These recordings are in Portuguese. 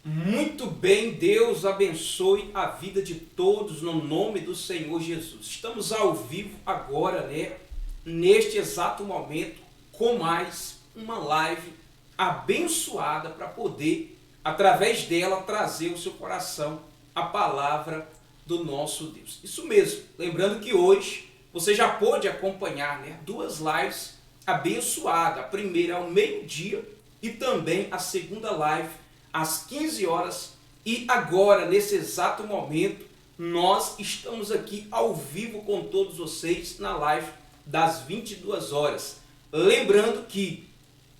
Muito bem, Deus abençoe a vida de todos no nome do Senhor Jesus. Estamos ao vivo agora, neste exato momento, com mais uma live abençoada para poder, através dela, trazer ao seu coração a palavra do nosso Deus. Isso mesmo, lembrando que hoje você já pôde acompanhar duas lives abençoadas. A primeira ao meio-dia e também a segunda live às 15 horas, e agora, nesse exato momento, nós estamos aqui ao vivo com todos vocês na live das 22 horas. Lembrando que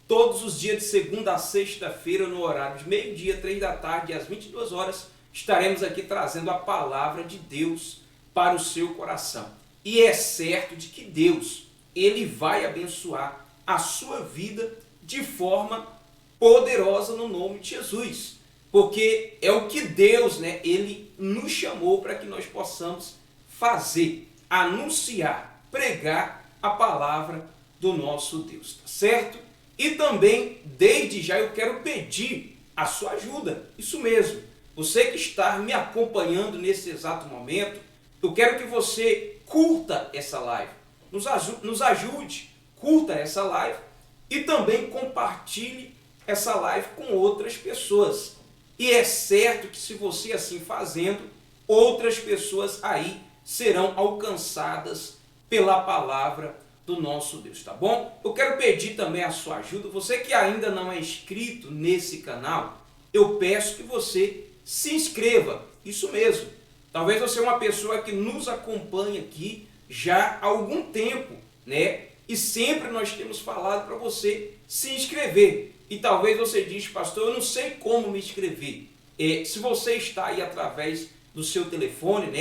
todos os dias de segunda a sexta-feira, no horário de meio-dia, 3 da tarde e às 22 horas, estaremos aqui trazendo a palavra de Deus para o seu coração. E é certo de que Deus, Ele vai abençoar a sua vida de forma poderosa no nome de Jesus, porque é o que Deus, Ele nos chamou para que nós possamos fazer, anunciar, pregar a palavra do nosso Deus, tá certo? E também, desde já, eu quero pedir a sua ajuda, isso mesmo, você que está me acompanhando nesse exato momento, eu quero que você curta essa live, nos ajude, curta essa live e também compartilhe essa live com outras pessoas. E é certo que se você assim fazendo, outras pessoas aí serão alcançadas pela palavra do nosso Deus, tá bom? Eu quero pedir também a sua ajuda. Você que ainda não é inscrito nesse canal, eu peço que você se inscreva. Isso mesmo. Talvez você é uma pessoa que nos acompanha aqui já há algum tempo, E sempre nós temos falado para você se inscrever. E talvez você diz, pastor, eu não sei como me inscrever. Se você está aí através do seu telefone,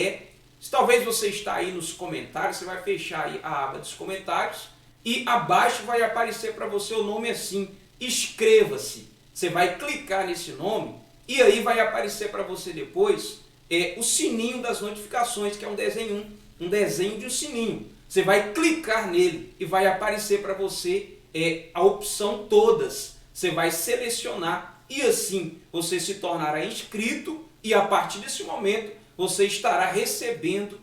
Se talvez você está aí nos comentários, você vai fechar aí a aba dos comentários e abaixo vai aparecer para você o nome assim, inscreva-se. Você vai clicar nesse nome e aí vai aparecer para você depois o sininho das notificações, que é um desenho de um sininho. Você vai clicar nele e vai aparecer para você a opção todas. Você vai selecionar e assim você se tornará inscrito e a partir desse momento você estará recebendo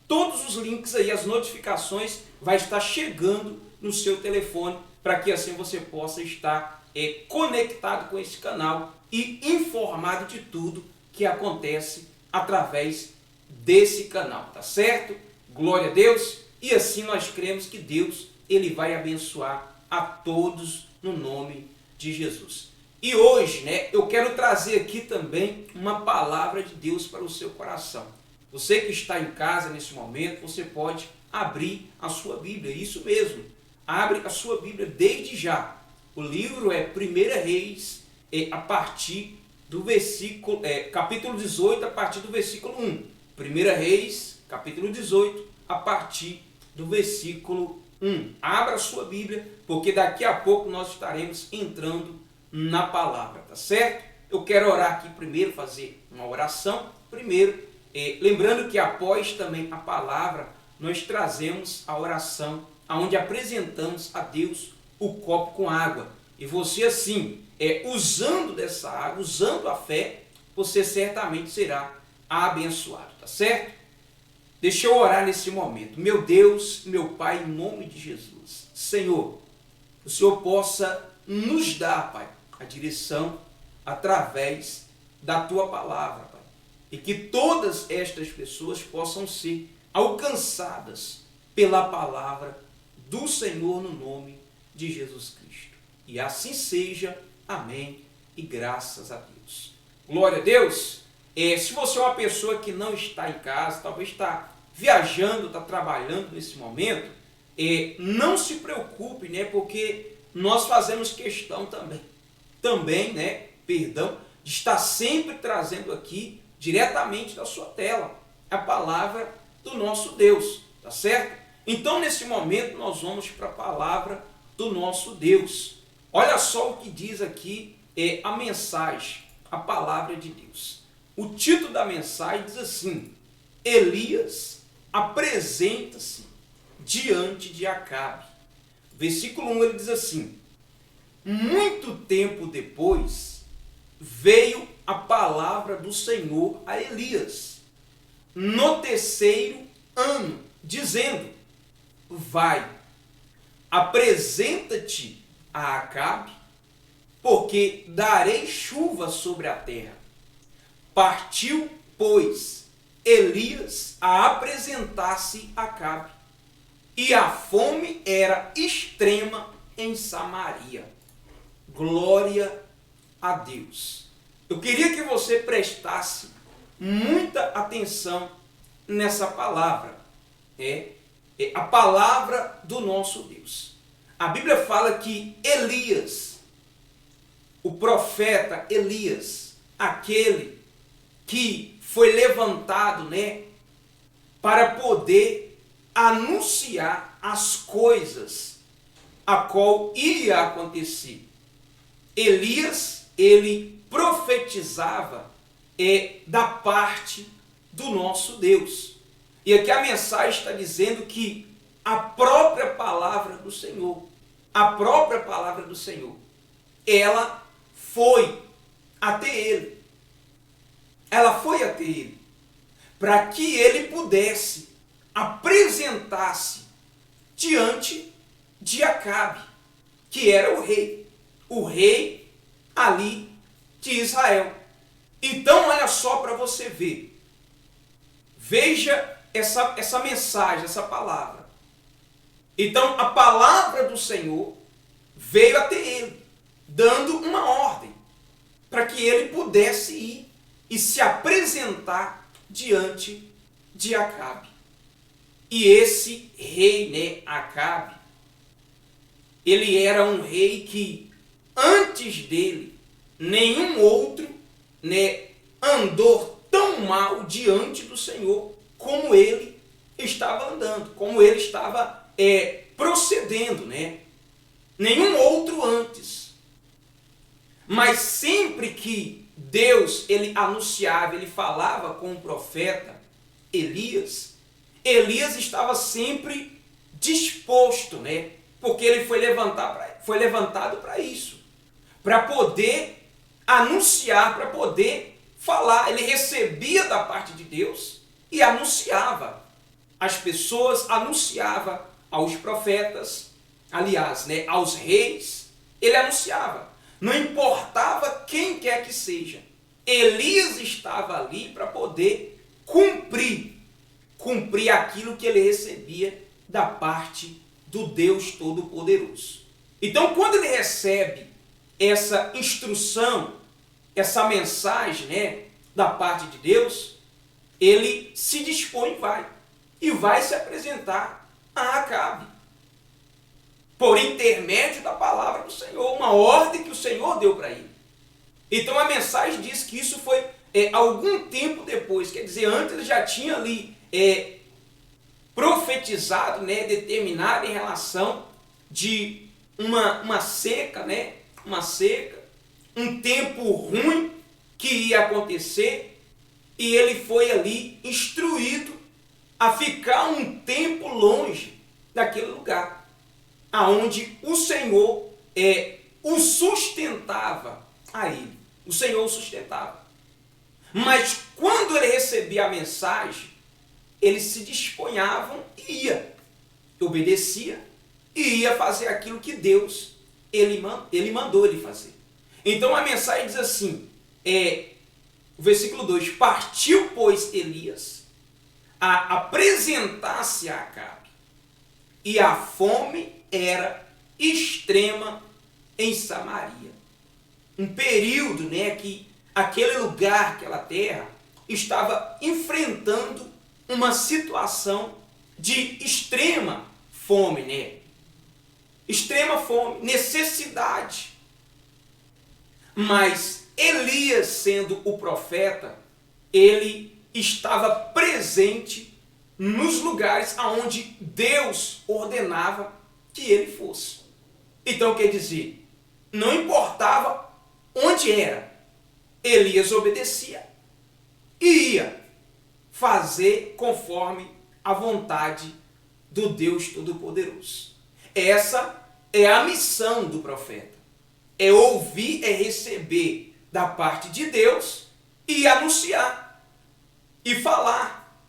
todos os links aí, as notificações vai estar chegando no seu telefone para que assim você possa estar conectado com esse canal e informado de tudo que acontece através desse canal, tá certo? Glória a Deus! E assim nós cremos que Deus Ele vai abençoar a todos no nome de Jesus. E hoje, eu quero trazer aqui também uma palavra de Deus para o seu coração. Você que está em casa nesse momento, você pode abrir a sua Bíblia, isso mesmo. Abre a sua Bíblia desde já. O livro é 1 Reis, a partir do versículo, capítulo 18, a partir do versículo 1. 1 Reis, capítulo 18, a partir do versículo 1. Abra a sua Bíblia, porque daqui a pouco nós estaremos entrando na palavra, tá certo? Eu quero orar aqui primeiro, fazer uma oração. Primeiro, lembrando que após também a palavra, nós trazemos a oração, onde apresentamos a Deus o copo com água. E você assim, usando dessa água, usando a fé, você certamente será abençoado, tá certo? Deixa eu orar nesse momento. Meu Deus, meu Pai, em nome de Jesus. Senhor, o Senhor possa nos dar, Pai, a direção através da Tua palavra, Pai. E que todas estas pessoas possam ser alcançadas pela palavra do Senhor no nome de Jesus Cristo. E assim seja. Amém. E graças a Deus. Glória a Deus. Se você é uma pessoa que não está em casa, talvez está viajando, está trabalhando nesse momento, não se preocupe, porque nós fazemos questão também, de estar sempre trazendo aqui, diretamente da sua tela, a palavra do nosso Deus, tá certo? Então, nesse momento, nós vamos para a palavra do nosso Deus. Olha só o que diz aqui a mensagem, a palavra de Deus. O título da mensagem diz assim: Elias apresenta-se diante de Acabe. Versículo 1 ele diz assim: muito tempo depois, veio a palavra do Senhor a Elias, no 3º ano, dizendo: vai, apresenta-te a Acabe, porque darei chuva sobre a terra. Partiu, pois, Elias a apresentar-se a Acabe, e a fome era extrema em Samaria. Glória a Deus. Eu queria que você prestasse muita atenção nessa palavra. É a palavra do nosso Deus. A Bíblia fala que Elias, o profeta Elias, aquele que foi levantado, para poder anunciar as coisas a qual iria acontecer. Elias, ele profetizava da parte do nosso Deus. E aqui a mensagem está dizendo que a própria palavra do Senhor, ela foi até ele. Ela foi até ele, para que ele pudesse apresentar-se diante de Acabe, que era o rei ali de Israel. Então, olha só para você ver. Veja essa mensagem, essa palavra. Então, a palavra do Senhor veio até ele, dando uma ordem para que ele pudesse ir e se apresentar diante de Acabe. E esse rei, Acabe, ele era um rei que antes dele nenhum outro, andou tão mal diante do Senhor como ele estava andando, como ele estava procedendo, Nenhum outro antes. Mas sempre que Deus, ele anunciava, ele falava com o profeta Elias, Elias estava sempre disposto, porque ele foi levantado para isso, para poder anunciar, para poder falar. Ele recebia da parte de Deus e anunciava às pessoas, anunciava aos profetas, aliás, aos reis, ele anunciava. Não importava quem quer que seja, Elias estava ali para poder cumprir aquilo que ele recebia da parte do Deus Todo-Poderoso. Então, quando ele recebe essa instrução, essa mensagem, da parte de Deus, ele se dispõe e vai se apresentar a Acabe, por intermédio da palavra do Senhor, uma ordem que o Senhor deu para ele. Então a mensagem diz que isso foi algum tempo depois, quer dizer, antes ele já tinha ali profetizado, determinado em relação de uma seca, um tempo ruim que ia acontecer, e ele foi ali instruído a ficar um tempo longe daquele lugar, aonde o Senhor o sustentava a ele. O Senhor o sustentava. Mas quando ele recebia a mensagem, eles se disponhavam e ia. Obedecia e ia fazer aquilo que Deus ele mandou ele fazer. Então a mensagem diz assim, o versículo 2, partiu, pois, Elias a apresentar-se a Acabe, e a fome era extrema em Samaria. Um período, que aquele lugar, aquela terra, estava enfrentando uma situação de extrema fome, extrema fome, necessidade. Mas Elias, sendo o profeta, ele estava presente nos lugares aonde Deus ordenava que ele fosse. Então, quer dizer, não importava onde era, Elias obedecia e ia fazer conforme a vontade do Deus Todo-Poderoso. Essa é a missão do profeta. É ouvir, é receber da parte de Deus e anunciar e falar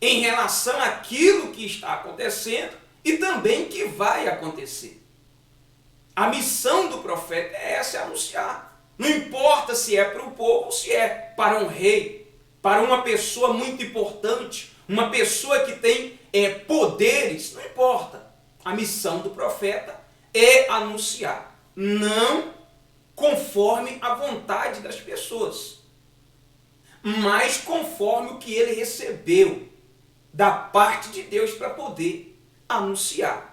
em relação àquilo que está acontecendo e também que vai acontecer. A missão do profeta é essa, é anunciar. Não importa se é para o povo ou se é para um rei, para uma pessoa muito importante, uma pessoa que tem poderes, não importa. A missão do profeta é anunciar, não conforme a vontade das pessoas, mas conforme o que ele recebeu da parte de Deus para poder anunciar.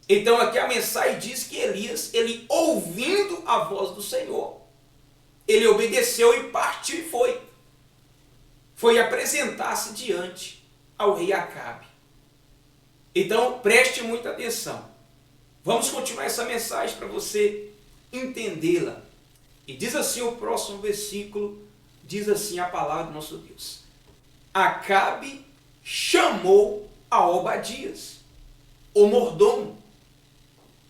Então aqui a mensagem diz que Elias, ele ouvindo a voz do Senhor, ele obedeceu e partiu e foi. Foi apresentar-se diante ao rei Acabe. Então preste muita atenção. Vamos continuar essa mensagem para você entendê-la. E diz assim o próximo versículo, diz assim a palavra do nosso Deus. Acabe chamou a Obadias, o mordomo.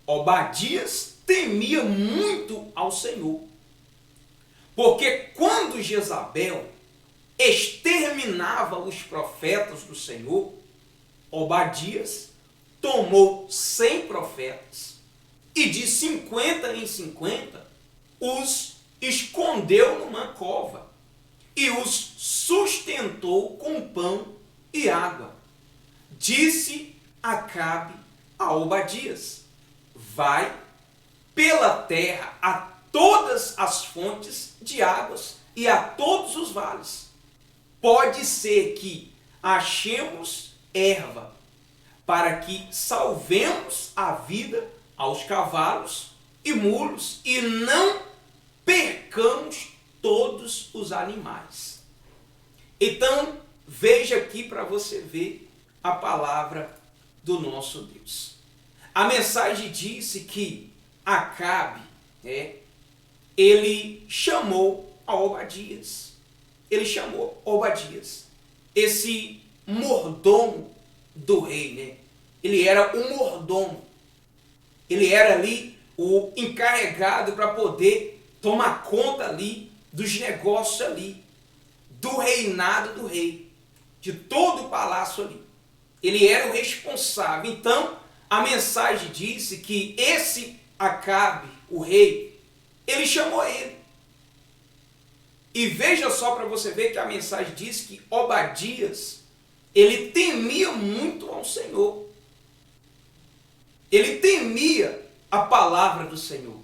Obadias temia muito ao Senhor, porque quando Jezabel exterminava os profetas do Senhor, Obadias tomou 100 profetas e de 50 em 50 os escondeu numa cova e os sustentou com pão e água. Disse Acabe a Obadias: vai pela terra a todas as fontes de águas e a todos os vales. Pode ser que achemos erva, para que salvemos a vida aos cavalos e mulos e não percamos todos os animais. Então, veja aqui para você ver a palavra do nosso Deus. A mensagem disse que Acabe, ele chamou a Obadias. Ele chamou Obadias, esse mordomo do rei, Ele era um mordomo. Ele era ali o encarregado para poder tomar conta ali dos negócios ali, do reinado do rei, de todo o palácio ali. Ele era o responsável. Então, a mensagem disse que esse Acabe, o rei, ele chamou ele. E veja só para você ver que a mensagem diz que Obadias, ele temia muito ao Senhor. Ele temia a palavra do Senhor.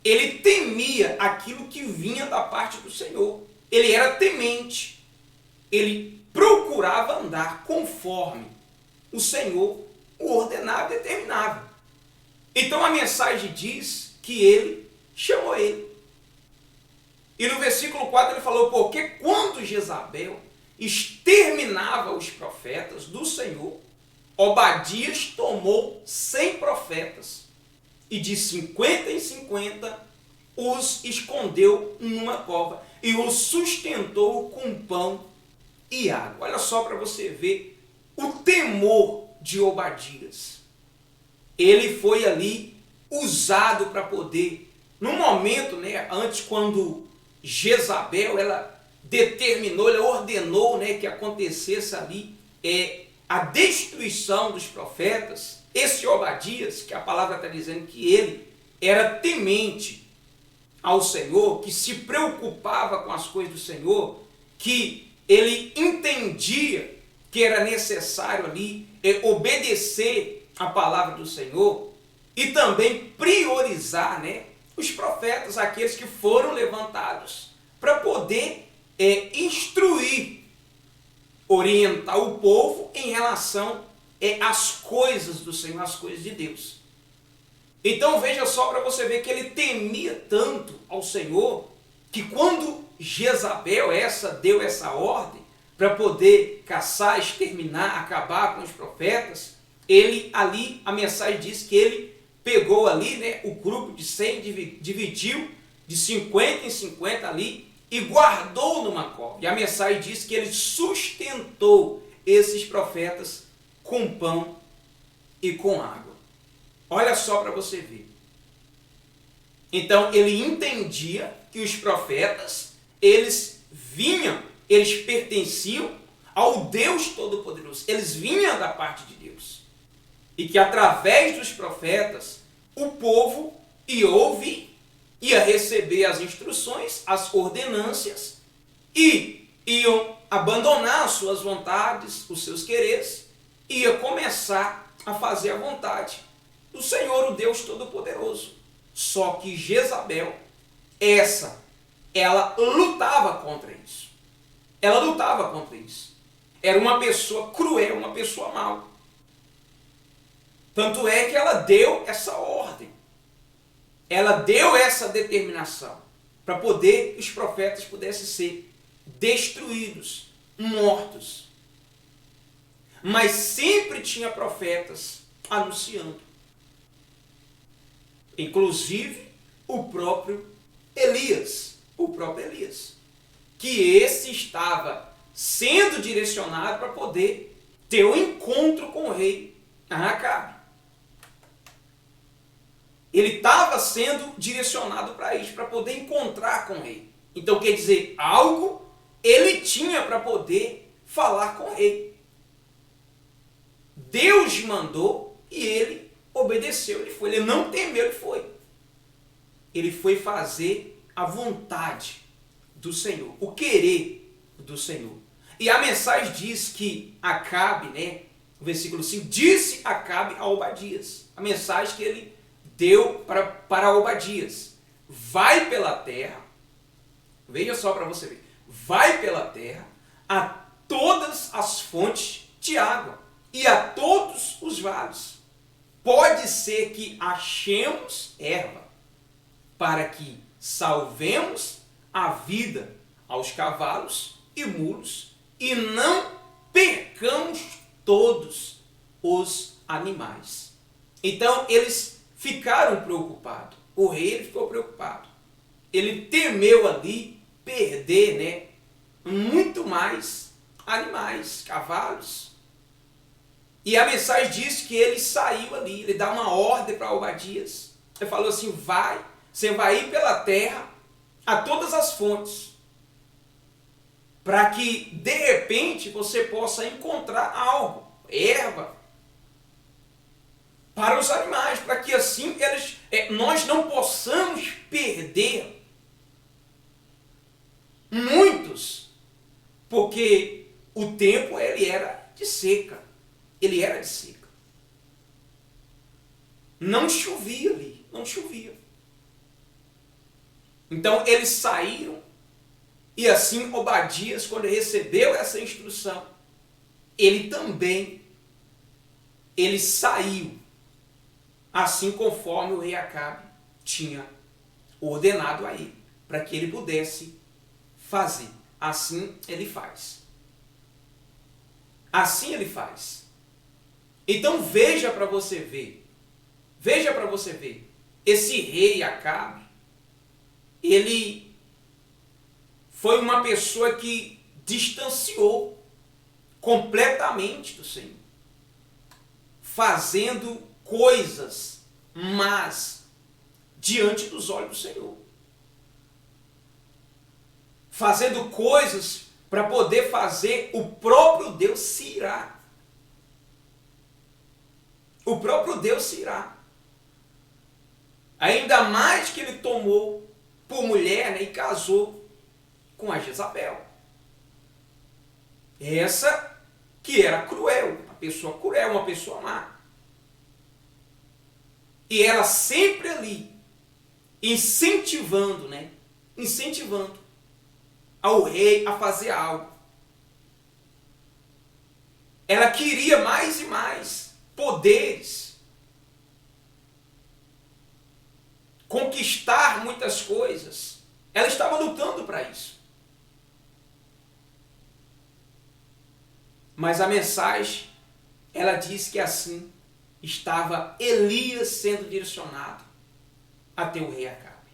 Ele temia aquilo que vinha da parte do Senhor. Ele era temente. Ele procurava andar conforme o Senhor o ordenava e determinava. Então a mensagem diz que ele chamou ele. E no versículo 4 ele falou: porque quando Jezabel exterminava os profetas do Senhor, Obadias tomou 100 profetas e de 50 em 50 os escondeu numa cova e os sustentou com pão e água. Olha só para você ver o temor de Obadias. Ele foi ali usado para poder, no momento, antes, quando Jezabel, ela determinou, ela ordenou, que acontecesse ali a destruição dos profetas. Esse Obadias, que a palavra está dizendo que ele era temente ao Senhor, que se preocupava com as coisas do Senhor, que ele entendia que era necessário ali obedecer a palavra do Senhor e também priorizar, os profetas, aqueles que foram levantados para poder instruir, orientar o povo em relação às coisas do Senhor, às coisas de Deus. Então veja só para você ver que ele temia tanto ao Senhor, que quando Jezabel deu essa ordem para poder caçar, exterminar, acabar com os profetas, ele ali, a mensagem diz que ele pegou ali, o grupo de 100, dividiu de 50 em 50 ali e guardou numa cova. E a mensagem diz que ele sustentou esses profetas com pão e com água. Olha só para você ver. Então ele entendia que os profetas, eles pertenciam ao Deus Todo-Poderoso. Eles vinham da parte de Deus. E que através dos profetas, o povo ia ouvir, ia receber as instruções, as ordenâncias, e iam abandonar as suas vontades, os seus quereres, e ia começar a fazer a vontade do Senhor, o Deus Todo-Poderoso. Só que Jezabel, ela lutava contra isso. Ela lutava contra isso. Era uma pessoa cruel, uma pessoa mau. Tanto é que ela deu essa ordem. Ela deu essa determinação para poder os profetas pudessem ser destruídos, mortos. Mas sempre tinha profetas anunciando. Inclusive o próprio Elias. Que esse estava sendo direcionado para poder ter um encontro com o rei Acabe. Ele estava sendo direcionado para isso, para poder encontrar com o rei. Então, quer dizer, algo ele tinha para poder falar com o rei. Deus mandou e ele obedeceu, ele foi. Ele não temeu, ele foi. Ele foi fazer a vontade do Senhor, o querer do Senhor. E a mensagem diz que Acabe, o versículo 5, disse Acabe a Obadias. A mensagem que ele deu para Obadias: vai pela terra, veja só para você ver, vai pela terra a todas as fontes de água e a todos os vales. Pode ser que achemos erva, para que salvemos a vida aos cavalos e mulos e não percamos todos os animais. Então eles ficaram preocupados. O rei ficou preocupado. Ele temeu ali perder, muito mais animais, cavalos. E a mensagem diz que ele saiu ali, ele dá uma ordem para Obadias. Ele falou assim: você vai ir pela terra a todas as fontes, para que de repente você possa encontrar algo, erva, para os animais, para que assim nós não possamos perder muitos, porque o tempo ele era de seca. Não chovia ali, não chovia. Então eles saíram, e assim Obadias, quando recebeu essa instrução, ele saiu, assim conforme o rei Acabe tinha ordenado a ele, para que ele pudesse fazer. Assim ele faz. Assim ele faz. Então veja para você ver, esse rei Acabe, ele foi uma pessoa que distanciou completamente do Senhor, fazendo coisas más diante dos olhos do Senhor, fazendo coisas para poder fazer o próprio Deus se irar. O próprio Deus se irá. Ainda mais que ele tomou por mulher, e casou com a Jezabel. Essa que era cruel, uma pessoa cruel, uma pessoa má. E ela sempre ali, incentivando ao rei a fazer algo. Ela queria mais e mais poderes, conquistar muitas coisas. Ela estava lutando para isso. Mas a mensagem, ela diz que assim estava Elias sendo direcionado até o rei Acabe.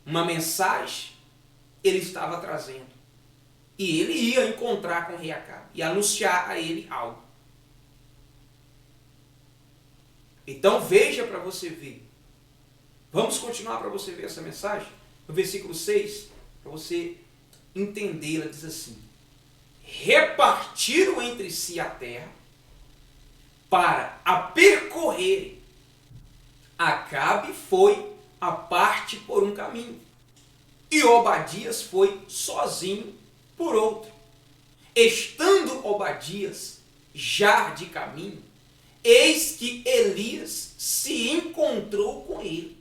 Uma mensagem ele estava trazendo. E ele ia encontrar com o rei Acabe e anunciar a ele algo. Então veja para você ver Vamos continuar para você ver essa mensagem? No versículo 6, para você entendê-la, diz assim: repartiram entre si a terra para a percorrer. Acabe foi a parte por um caminho, e Obadias foi sozinho por outro. Estando Obadias já de caminho, eis que Elias se encontrou com ele.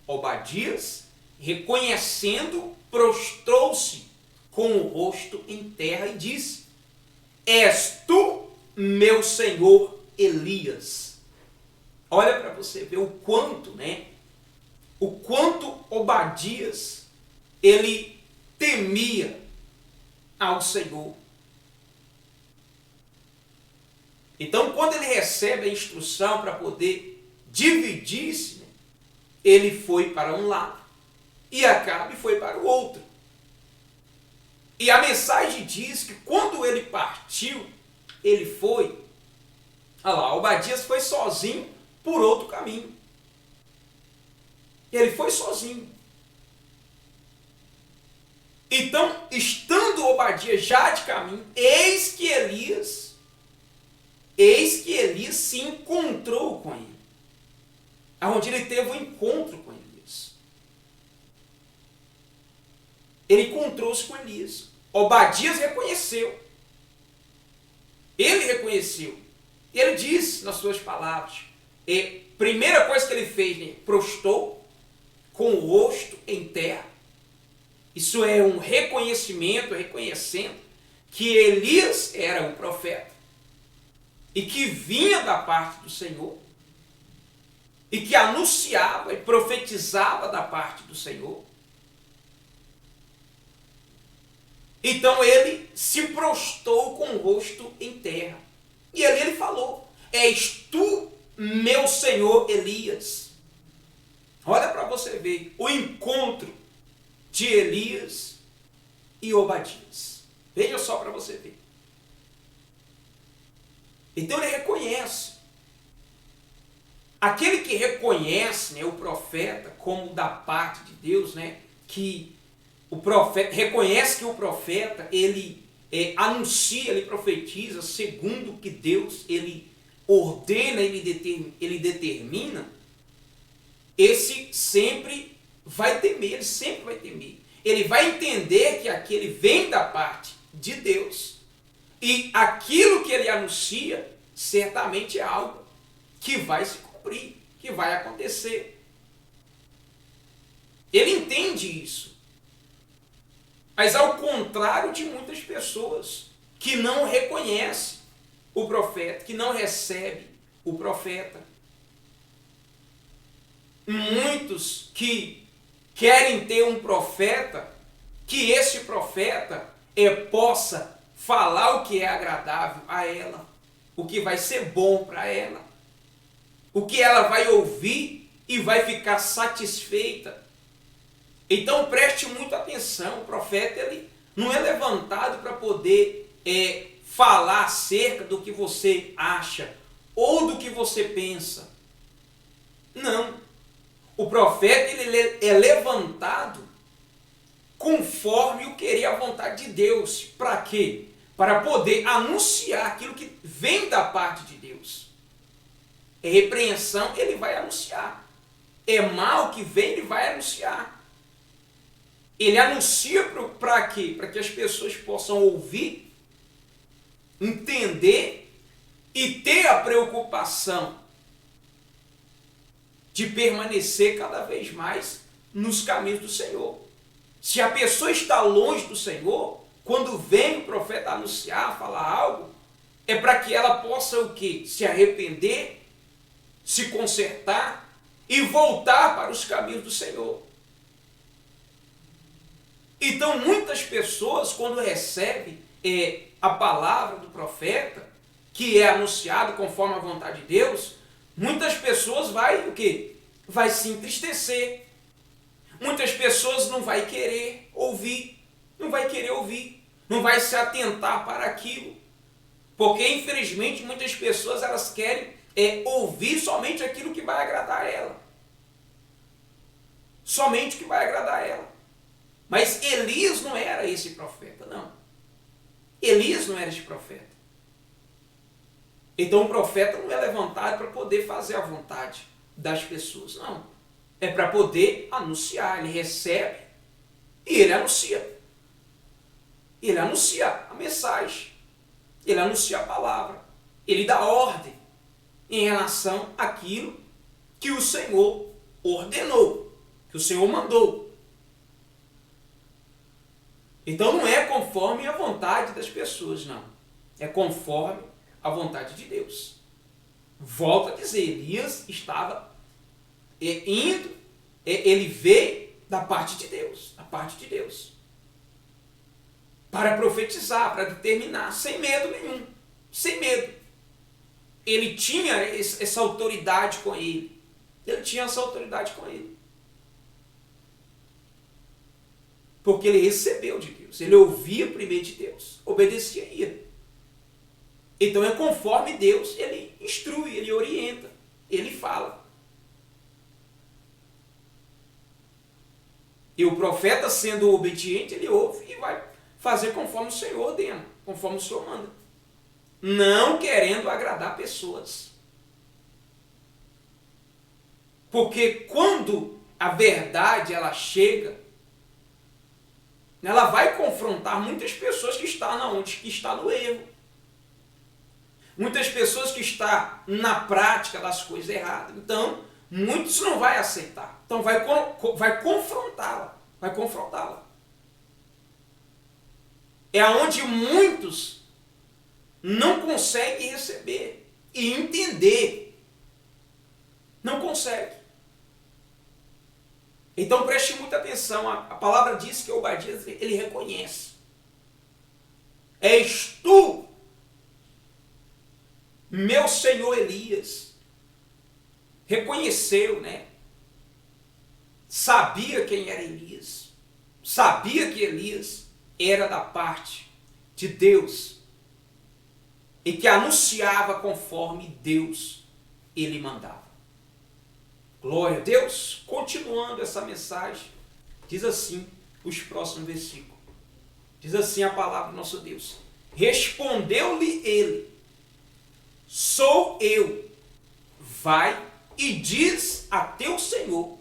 Obadias, reconhecendo, prostrou-se com o rosto em terra e disse: és tu, meu senhor Elias? Olha para você ver o quanto, o quanto Obadias, ele temia ao Senhor. Então, quando ele recebe a instrução para poder dividir-se, ele foi para um lado e Acabe foi para o outro. E a mensagem diz que quando ele partiu, ele foi, olha lá, Obadias foi sozinho por outro caminho. Ele foi sozinho. Então, estando Obadias já de caminho, eis que Elias se encontrou com ele. Onde ele teve um encontro com Elias. Ele encontrou-se com Elias. Obadias reconheceu. Ele reconheceu. Ele disse nas suas palavras. Primeira coisa que ele fez, prostrou com o rosto em terra. Isso é um reconhecimento, reconhecendo que Elias era um profeta e que vinha da parte do Senhor e que anunciava e profetizava da parte do Senhor. Então ele se prostrou com o rosto em terra. E ali ele falou: és tu, meu senhor Elias? Olha para você ver o encontro de Elias e Obadias. Veja só para você ver. Então ele reconhece. Aquele que reconhece, o profeta como da parte de Deus, que o profeta reconhece que o profeta ele anuncia, ele profetiza segundo o que Deus ele ordena, ele determina, esse sempre vai temer, ele sempre vai temer. Ele vai entender que aquele vem da parte de Deus e aquilo que ele anuncia certamente é algo que vai se cumprir, que vai acontecer. Ele entende isso. Mas ao contrário de muitas pessoas que não reconhecem o profeta, que não recebem o profeta. Muitos que querem ter um profeta, que esse profeta possa falar o que é agradável a ela, o que vai ser bom para ela, o que ela vai ouvir e vai ficar satisfeita. Então preste muita atenção, o profeta ele não é levantado para poder falar acerca do que você acha ou do que você pensa. Não. O profeta ele é levantado conforme o querer a vontade de Deus. Para quê? Para poder anunciar aquilo que vem da parte de Deus. É repreensão, ele vai anunciar. É mal que vem, ele vai anunciar. Ele anuncia para quê? Para que as pessoas possam ouvir, entender e ter a preocupação de permanecer cada vez mais nos caminhos do Senhor. Se a pessoa está longe do Senhor, quando vem o profeta anunciar, falar algo, é para que ela possa o quê? Se arrepender, se consertar e voltar para os caminhos do Senhor. Então muitas pessoas, quando recebem a palavra do profeta, que é anunciado conforme a vontade de Deus, muitas pessoas vai o quê? Vai se entristecer. Muitas pessoas não vai querer ouvir, não vai se atentar para aquilo. Porque infelizmente muitas pessoas elas querem ouvir somente aquilo que vai agradar a ela. somente o que vai agradar a ela. Mas Elias não era esse profeta, não. Elias não era esse profeta. Então o profeta não é levantado para poder fazer a vontade das pessoas, não. É para poder anunciar. Ele recebe e ele anuncia. Ele anuncia a mensagem. Ele anuncia a palavra. Ele dá ordem em relação àquilo que o Senhor ordenou, que o Senhor mandou. Então não é conforme a vontade das pessoas, não. É conforme a vontade de Deus. Volto a dizer, Elias estava indo, ele veio da parte de Deus, para profetizar, para determinar, sem medo nenhum, sem medo. Ele tinha essa autoridade com ele. Porque ele recebeu de Deus. Ele ouvia primeiro de Deus. Obedecia e ia. Então é conforme Deus, ele instrui, ele orienta, ele fala. E o profeta, sendo obediente, ele ouve e vai fazer conforme o Senhor ordena, conforme o Senhor manda. Não querendo agradar pessoas. Porque quando a verdade ela chega, ela vai confrontar muitas pessoas que estão que está no erro. Muitas pessoas que estão na prática das coisas erradas. Então, muitos não vai aceitar. Então, vai confrontá-la. É onde muitos não conseguem receber e entender. Não conseguem. Então preste muita atenção. A palavra diz que Obadias, ele reconhece. És tu, meu senhor Elias. Reconheceu, né? Sabia quem era Elias. Sabia que Elias era da parte de Deus. E que anunciava conforme Deus ele mandava. Glória a Deus. Continuando essa mensagem, diz assim os próximos versículos. Diz assim a palavra do nosso Deus. Respondeu-lhe ele: sou eu. Vai e diz a teu senhor: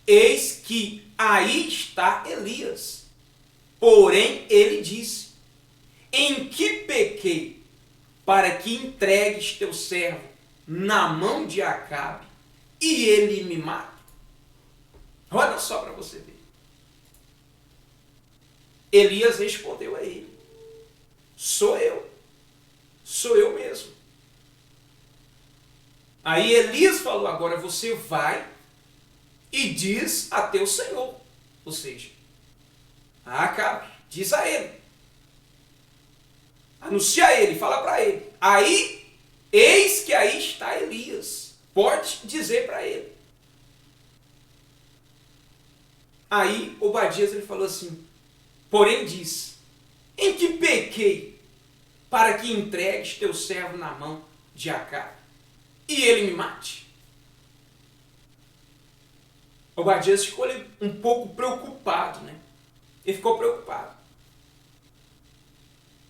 eis que aí está Elias. Porém ele disse: em que pequei para que entregues teu servo na mão de Acabe e ele me mate? Olha só para você ver. Elias respondeu a ele: sou eu mesmo. Aí Elias falou: agora você vai e diz a teu senhor, ou seja, a Acabe, diz a ele, anuncia a ele, fala para ele. Aí, eis que aí está Elias. Pode dizer para ele. Aí Obadias ele falou assim: porém diz: em que pequei para que entregues teu servo na mão de Acabe e ele me mate? Obadias ficou um pouco preocupado, né? Ele ficou preocupado.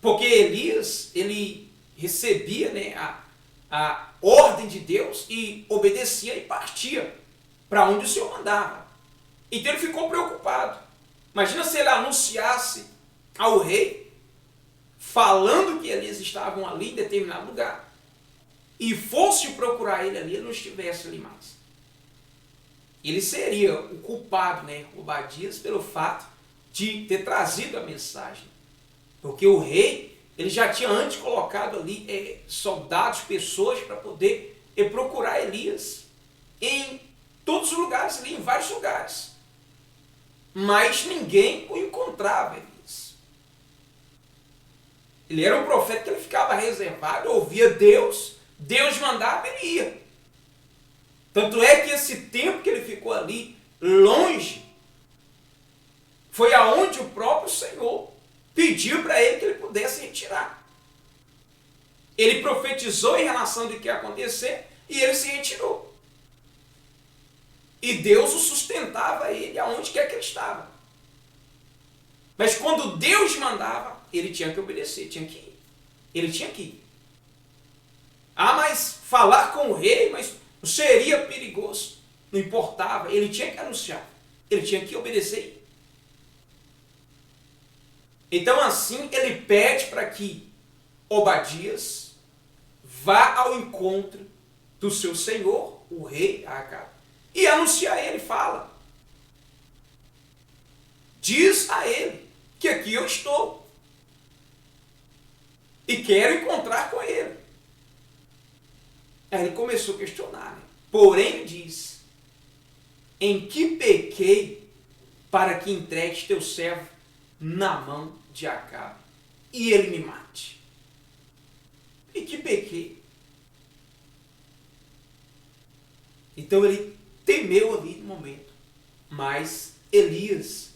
Porque Elias, ele recebia, né, a ordem de Deus e obedecia e partia para onde o Senhor mandava. Então ele ficou preocupado. Imagina se ele anunciasse ao rei, falando que Elias estavam ali em determinado lugar, e fosse procurar ele ali, ele não estivesse ali mais. Ele seria o culpado, né, Obadias, pelo fato de ter trazido a mensagem. Porque o rei, ele já tinha antes colocado ali soldados, pessoas para poder procurar Elias em todos os lugares, ali, em vários lugares. Mas ninguém o encontrava, Elias. Ele era um profeta que ele ficava reservado, ouvia Deus, Deus mandava, ele ia. Tanto é que esse tempo que ele ficou ali, longe, foi aonde o próprio Senhor pediu para ele que ele pudesse retirar. Ele profetizou em relação ao que ia acontecer e ele se retirou. E Deus o sustentou sustentava ele aonde quer que ele estava. Mas quando Deus mandava, ele tinha que obedecer, tinha que ir. Ele tinha que ir. Ah, mas falar com o rei, mas seria perigoso. Não importava, ele tinha que anunciar. Ele tinha que obedecer. Então assim ele pede para que Obadias vá ao encontro do seu senhor, o rei Acabe, e anunciar a ele, fala. Diz a ele que aqui eu estou. E quero encontrar com ele. Aí ele começou a questionar. Né? Porém, ele diz: em que pequei para que entregues teu servo na mão de Acabe e ele me mate? E que pequei? Então ele temeu ali no momento. Mas Elias,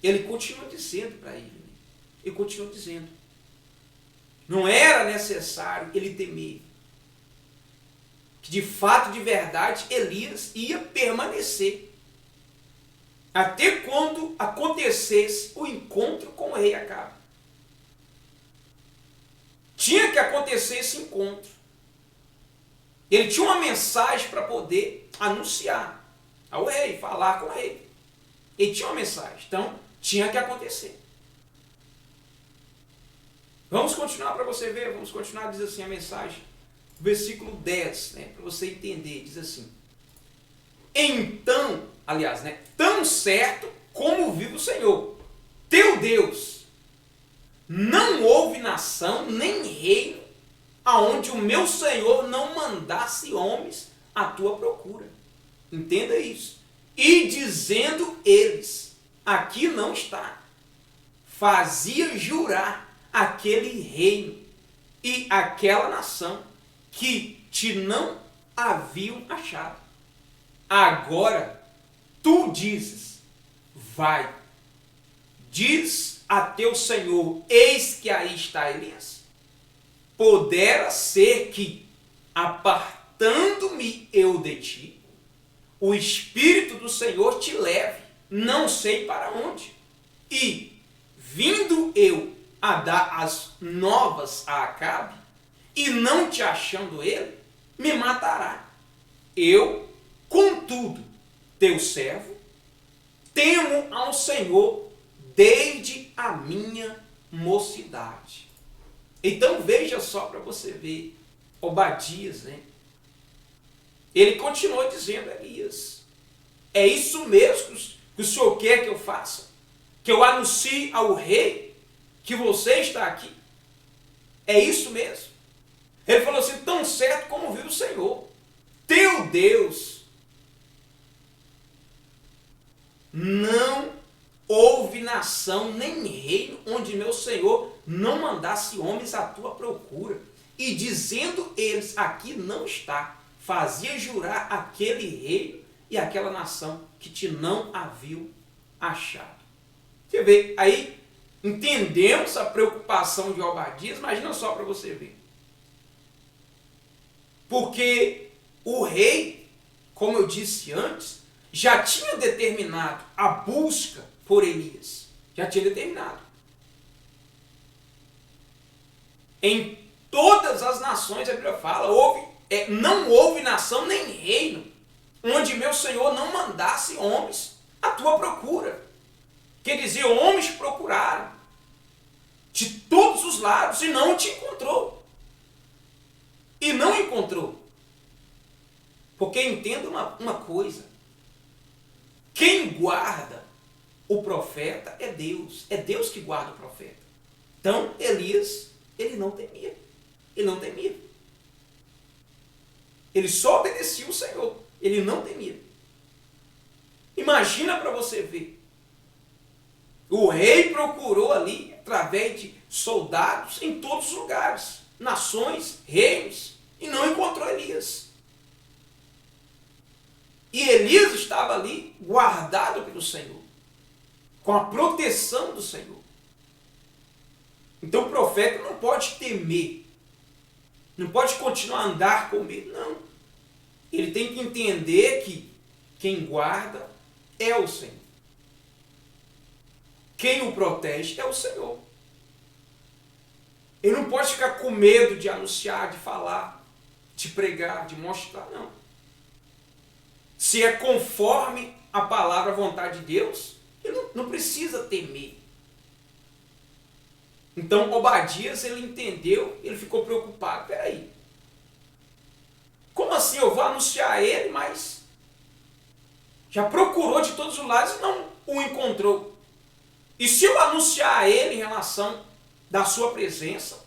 ele continua dizendo para ele. Né? Ele continua dizendo. Não era necessário ele temer. Que de fato, de verdade, Elias ia permanecer. Até quando acontecesse o encontro com o rei Acabe. Tinha que acontecer esse encontro. Ele tinha uma mensagem para poder anunciar ao rei, falar com o rei. Ele tinha uma mensagem, então tinha que acontecer. Vamos continuar para você ver, vamos continuar, diz assim a mensagem, versículo 10, né, para você entender, diz assim: então, aliás, né, tão certo como vive o Senhor, teu Deus, não houve nação nem reino aonde o meu Senhor não mandasse homens à tua procura. Entenda isso. E dizendo eles, aqui não está, fazia jurar aquele reino e aquela nação que te não haviam achado. Agora tu dizes, vai, diz a teu Senhor, eis que aí está Elias. Podera ser que, apartando-me eu de ti, o Espírito do Senhor te leve, não sei para onde, e, vindo eu a dar as novas a Acabe, e não te achando ele, me matará. Eu, contudo, teu servo, temo ao Senhor desde a minha mocidade. Então veja só para você ver, Obadias, né? Ele continuou dizendo a Elias, é isso mesmo que o Senhor quer que eu faça? Que eu anuncie ao rei que você está aqui? É isso mesmo? Ele falou assim, tão certo como vive o Senhor, teu Deus, não houve nação nem reino onde meu Senhor não mandasse homens à tua procura. E dizendo eles, aqui não está, fazia jurar aquele reino e aquela nação que te não haviam achado. Você vê, aí entendemos a preocupação de Obadias, imagina só para você ver. Porque o rei, como eu disse antes, já tinha determinado a busca por Elias. Já tinha determinado. Em todas as nações, a Bíblia fala, não houve nação nem reino onde meu Senhor não mandasse homens à tua procura. Quer dizer, homens procuraram de todos os lados e não te encontrou. E não encontrou. Porque entenda uma coisa. Quem guarda o profeta é Deus. É Deus que guarda o profeta. Então, Elias, ele não temia. Ele não temia. Ele só obedecia o Senhor. Ele não temia. Imagina para você ver. O rei procurou ali, através de soldados, em todos os lugares. Nações, reinos. E não encontrou Elias. E Elias estava ali, guardado pelo Senhor. Com a proteção do Senhor. Então o profeta não pode temer. Não pode continuar a andar com medo. Não. Ele tem que entender que Quem guarda é o Senhor. Quem o protege é o Senhor. Ele não pode ficar com medo de anunciar, de falar, de pregar, de mostrar, não. Se é conforme a palavra, a vontade de Deus, ele não precisa temer. Então, Obadias, ele entendeu, ele ficou preocupado. Peraí, como assim eu vou anunciar ele, mas já procurou de todos os lados e não o encontrou? E se eu anunciar a ele em relação da sua presença,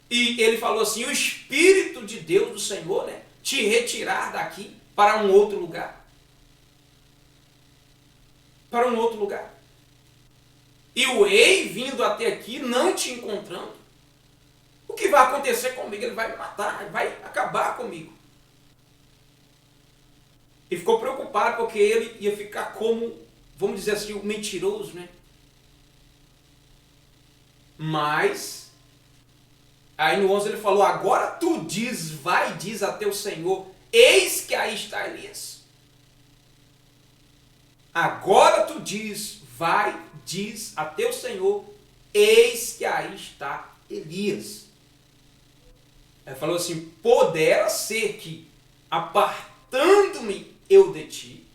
e ele falou assim, o Espírito de Deus, do Senhor, né, te retirar daqui para um outro lugar. Para um outro lugar. E o rei vindo até aqui, não te encontrando, o que vai acontecer comigo? Ele vai me matar, ele vai acabar comigo. E ficou preocupado porque ele ia ficar como, vamos dizer assim, o mentiroso, né? Mas, aí no 11 ele falou, agora tu diz, vai, diz a teu Senhor, eis que aí está Elias. Agora tu diz, vai, diz a teu Senhor, eis que aí está Elias. Ele falou assim, poderá ser que, apartando-me eu de ti,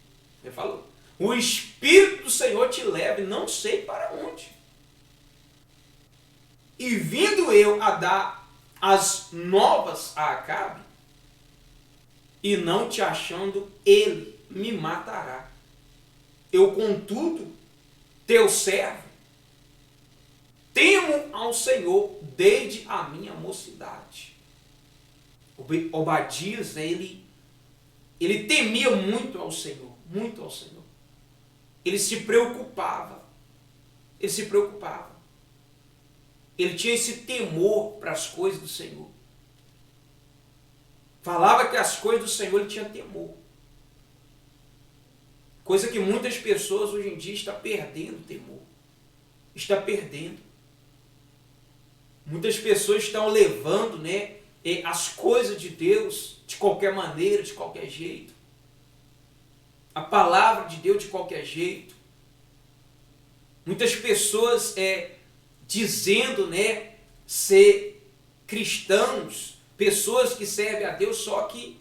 ele falou, o Espírito do Senhor te leve, não sei para onde. E vindo eu a dar as novas a Acabe, e não te achando, ele me matará. Eu, contudo, teu servo, temo ao Senhor desde a minha mocidade. Obadias, ele temia muito ao Senhor, muito ao Senhor. Ele se preocupava, Ele tinha esse temor para as coisas do Senhor. Falava que as coisas do Senhor ele tinha temor. Coisa que muitas pessoas hoje em dia estão perdendo o temor. Está perdendo. Muitas pessoas estão levando, né, as coisas de Deus de qualquer maneira, de qualquer jeito. A palavra de Deus de qualquer jeito. Muitas pessoas dizendo, né, ser cristãos, pessoas que servem a Deus, só que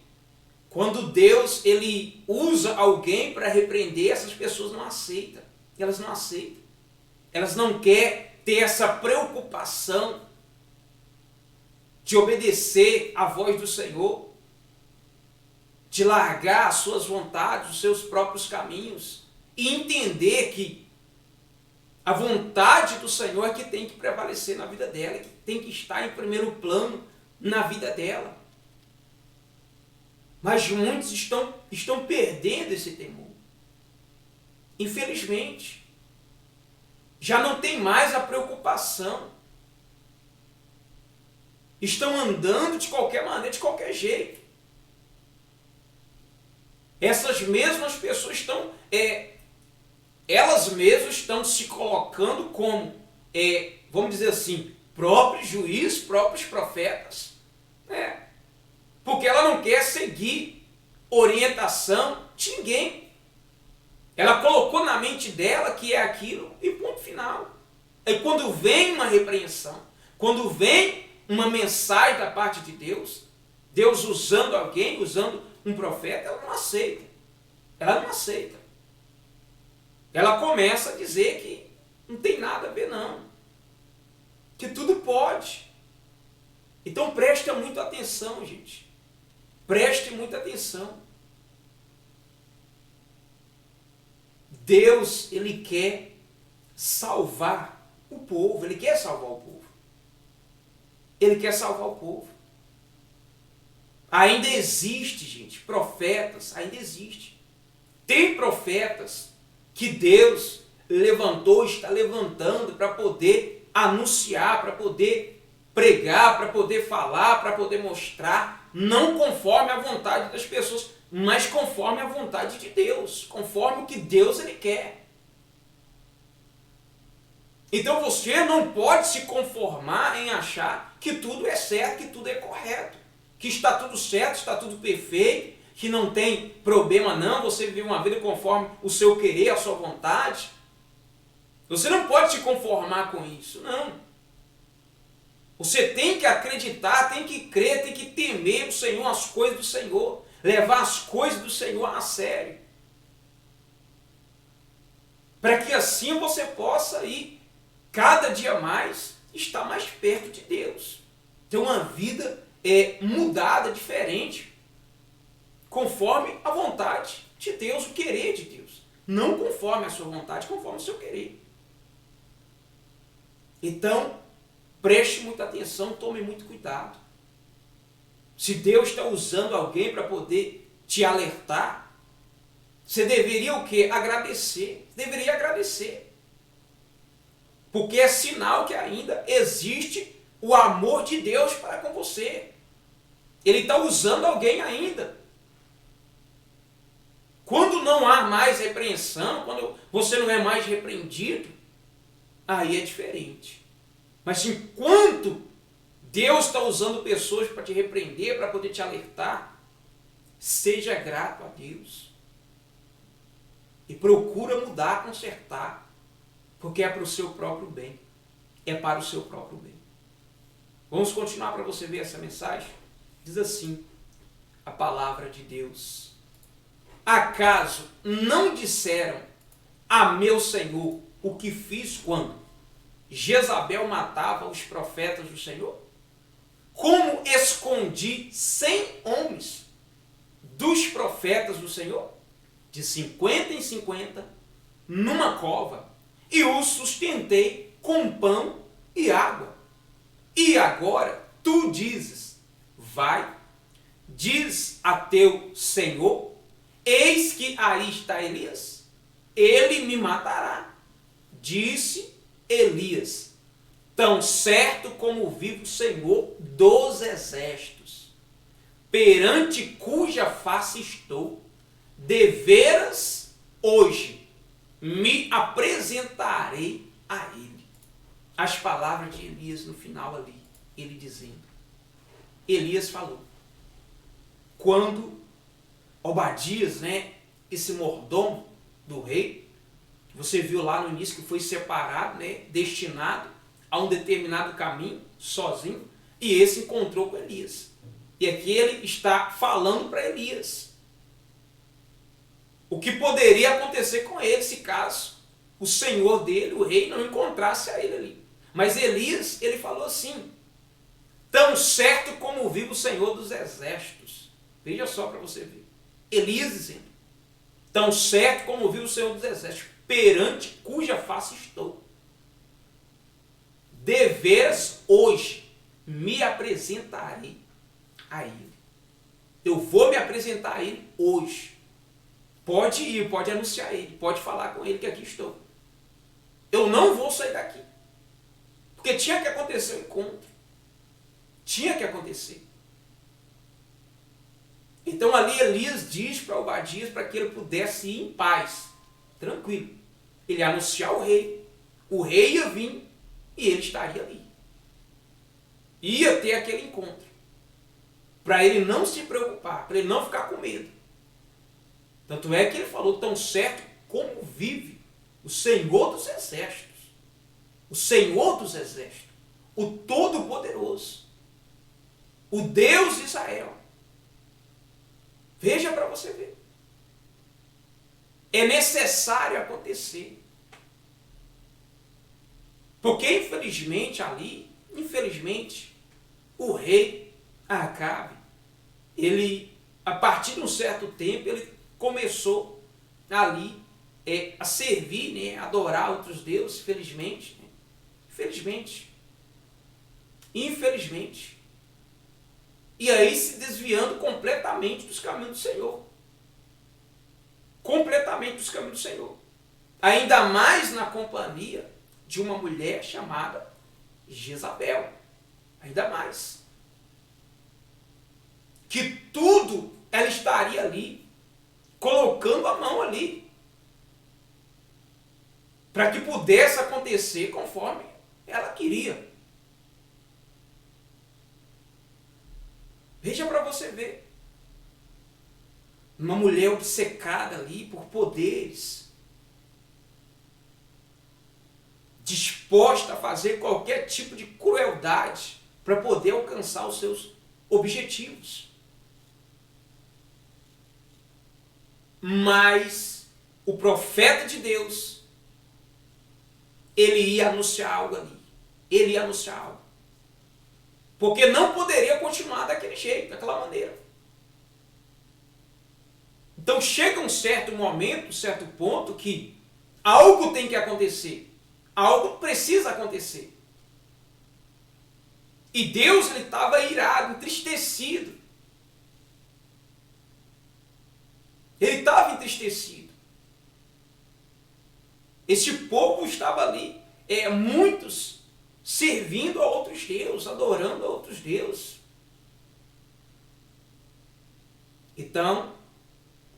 quando Deus ele usa alguém para repreender, essas pessoas não aceitam. Elas não aceitam. Elas não querem ter essa preocupação de obedecer à voz do Senhor, de largar as suas vontades, os seus próprios caminhos e entender que a vontade do Senhor é que tem que prevalecer na vida dela, que tem que estar em primeiro plano na vida dela. Mas muitos estão perdendo esse temor. Infelizmente, já não tem mais a preocupação. Estão andando de qualquer maneira, de qualquer jeito. Essas mesmas pessoas estão, elas mesmas estão se colocando como, vamos dizer assim, próprios juízes, próprios profetas. Porque ela não quer seguir orientação de ninguém. Ela colocou na mente dela que é aquilo e ponto final. E quando vem uma repreensão, quando vem uma mensagem da parte de Deus, Deus usando alguém, usando um profeta, ela não aceita. Ela não aceita. Ela começa a dizer que não tem nada a ver não. Que tudo pode. Então preste muita atenção, gente. Preste muita atenção. Deus, ele quer salvar o povo. Ele quer salvar o povo. Ele quer salvar o povo. Ainda existe, gente, profetas, ainda existe. Tem profetas que Deus levantou, está levantando para poder anunciar, para poder pregar, para poder falar, para poder mostrar, não conforme a vontade das pessoas, mas conforme a vontade de Deus, conforme o que Deus ele quer. Então você não pode se conformar em achar que tudo é certo, que tudo é correto, que está tudo certo, está tudo perfeito, que não tem problema não você viver uma vida conforme o seu querer, a sua vontade. Você não pode se conformar com isso, não. Você tem que acreditar, tem que crer, tem que temer o Senhor, as coisas do Senhor, levar as coisas do Senhor a sério. Para que assim você possa ir cada dia mais estar mais perto de Deus. Ter uma vida mudada, diferente, conforme a vontade de Deus, o querer de Deus. Não conforme a sua vontade, conforme o seu querer. Então, preste muita atenção, tome muito cuidado. Se Deus está usando alguém para poder te alertar, você deveria o quê? Agradecer. Deveria agradecer. Porque é sinal que ainda existe o amor de Deus para com você. Ele está usando alguém ainda. Quando não há mais repreensão, quando você não é mais repreendido, aí é diferente. Mas enquanto Deus está usando pessoas para te repreender, para poder te alertar, seja grato a Deus. E procura mudar, consertar, porque é para o seu próprio bem. É para o seu próprio bem. Vamos continuar para você ver essa mensagem? Diz assim a palavra de Deus. Acaso não disseram a meu Senhor o que fiz quando Jezabel matava os profetas do Senhor? Como escondi 100 homens dos profetas do Senhor? De 50 em 50, numa cova, e os sustentei com pão e água. E agora tu dizes, vai, diz a teu Senhor, eis que aí está Elias, ele me matará. Disse Elias, tão certo como vive o Senhor dos exércitos, perante cuja face estou, deveras hoje me apresentarei a ele. As palavras de Elias no final ali, ele dizendo, Elias falou, quando Obadias, esse mordomo do rei, você viu lá no início que foi separado, destinado a um determinado caminho, sozinho, e esse encontrou com Elias. E aqui ele está falando para Elias o que poderia acontecer com ele se caso o senhor dele, o rei, não encontrasse a ele ali. Mas Elias, ele falou assim, tão certo como vive o Senhor dos exércitos. Veja só para você ver. Elias dizendo, tão certo como vive o Senhor dos exércitos, perante cuja face estou. Deveras hoje me apresentarei a ele. Eu vou me apresentar a ele hoje. Pode ir, pode anunciar a ele, pode falar com ele que aqui estou. Eu não vou sair daqui. Porque tinha que acontecer o encontro. Tinha que acontecer. Então ali Elias diz para Obadias para que ele pudesse ir em paz, tranquilo. Ele ia anunciar o rei ia vir e ele estaria ali. Ia ter aquele encontro. Para ele não se preocupar, para ele não ficar com medo. Tanto é que ele falou, tão certo como vive o Senhor dos exércitos. O Senhor dos exércitos. O Todo-Poderoso. O Deus de Israel. Veja para você ver. É necessário acontecer. Porque infelizmente ali, o rei Acabe, ele, a partir de um certo tempo, ele começou ali a servir, a adorar outros deuses, infelizmente. Infelizmente. E aí se desviando completamente dos caminhos do Senhor. Completamente dos caminhos do Senhor. Ainda mais na companhia de uma mulher chamada Jezabel. Ainda mais. Que tudo ela estaria ali, colocando a mão ali, para que pudesse acontecer conforme ela queria. Veja para você ver. uma mulher obcecada ali por poderes, disposta a fazer qualquer tipo de crueldade para poder alcançar os seus objetivos. Mas o profeta de Deus, ele ia anunciar algo ali. Ele ia anunciar algo. Porque não poderia continuar daquele jeito, daquela maneira. Então chega um certo momento, um certo ponto que algo tem que acontecer. Algo precisa acontecer. E Deus estava irado, entristecido. Ele estava entristecido. Este povo estava ali, muitos servindo a outros deuses, adorando a outros deuses. Então,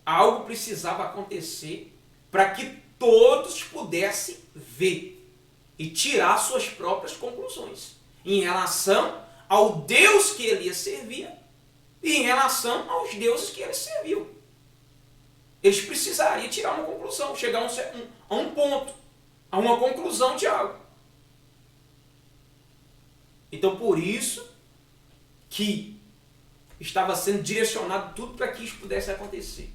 algo precisava acontecer para que todos pudessem ver e tirar suas próprias conclusões em relação ao Deus que Elias servia e em relação aos deuses que ele serviu. Eles precisariam tirar uma conclusão, chegar a um ponto, a uma conclusão de algo. Então, por isso que estava sendo direcionado tudo para que isso pudesse acontecer.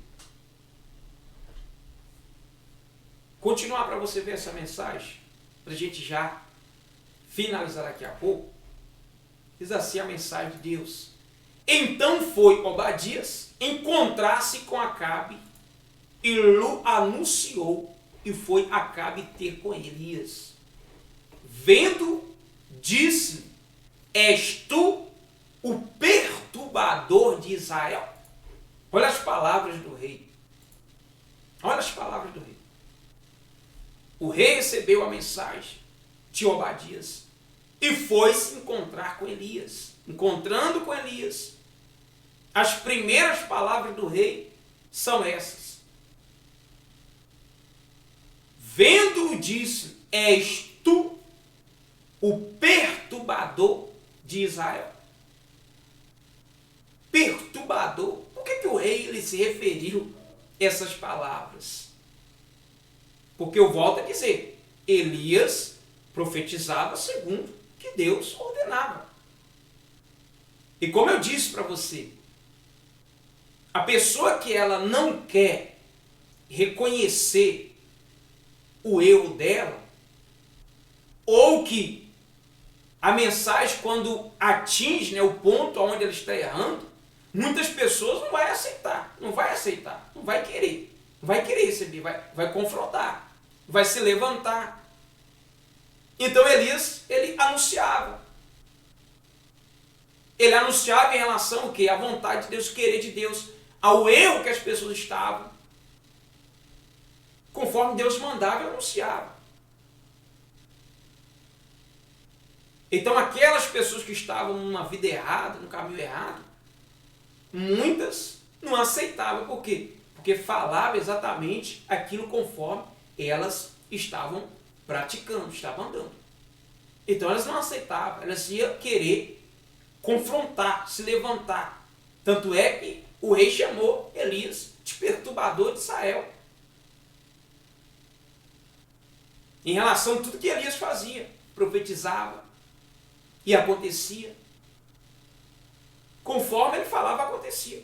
Continuar para você ver essa mensagem, para a gente já finalizar daqui a pouco. Diz assim a mensagem de Deus. Então foi Obadias encontrar-se com Acabe e lhe anunciou, e foi Acabe ter com Elias. Vendo, disse: és tu o perturbador de Israel? Olha as palavras do rei. Olha as palavras do rei. O rei recebeu a mensagem de Obadias e foi se encontrar com Elias. Encontrando com Elias, as primeiras palavras do rei são essas. Vendo-o, disse: és tu o perturbador de Israel? Perturbador. Por que o rei ele se referiu a essas palavras? Porque eu volto a dizer, Elias profetizava segundo que Deus ordenava. E como eu disse para você, a pessoa que ela não quer reconhecer o erro dela, ou que a mensagem, quando atinge, o ponto onde ela está errando, muitas pessoas não vai aceitar, não vai querer receber, vai confrontar, vai se levantar. Então Elias, ele anunciava. Ele anunciava em relação ao quê? À vontade de Deus, querer de Deus, ao erro que as pessoas estavam. Conforme Deus mandava, ele anunciava. Então aquelas pessoas que estavam numa vida errada, num caminho errado, muitas não aceitavam. Por quê? Porque falava exatamente aquilo conforme elas estavam praticando, estavam andando. Então elas não aceitavam, elas iam querer confrontar, se levantar. Tanto é que o rei chamou Elias de perturbador de Israel. Em relação a tudo que Elias fazia, profetizava, e acontecia. Conforme ele falava, acontecia.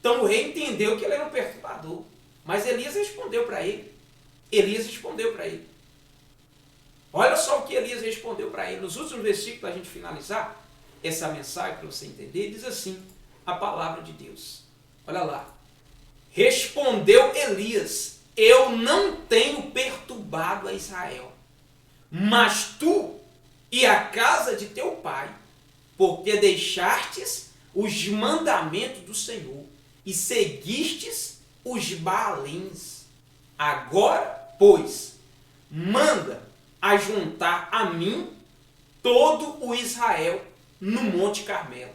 Então o rei entendeu que ele era um perturbador. Mas Elias respondeu para ele. Olha só o que Elias respondeu para ele. Nos últimos versículos, para a gente finalizar essa mensagem, para você entender, diz assim a palavra de Deus. Olha lá. Respondeu Elias: eu não tenho perturbado a Israel, mas tu e a casa de teu pai, porque deixastes os mandamentos do Senhor e seguistes os Baalins. Agora, pois, manda ajuntar a mim todo o Israel no Monte Carmelo,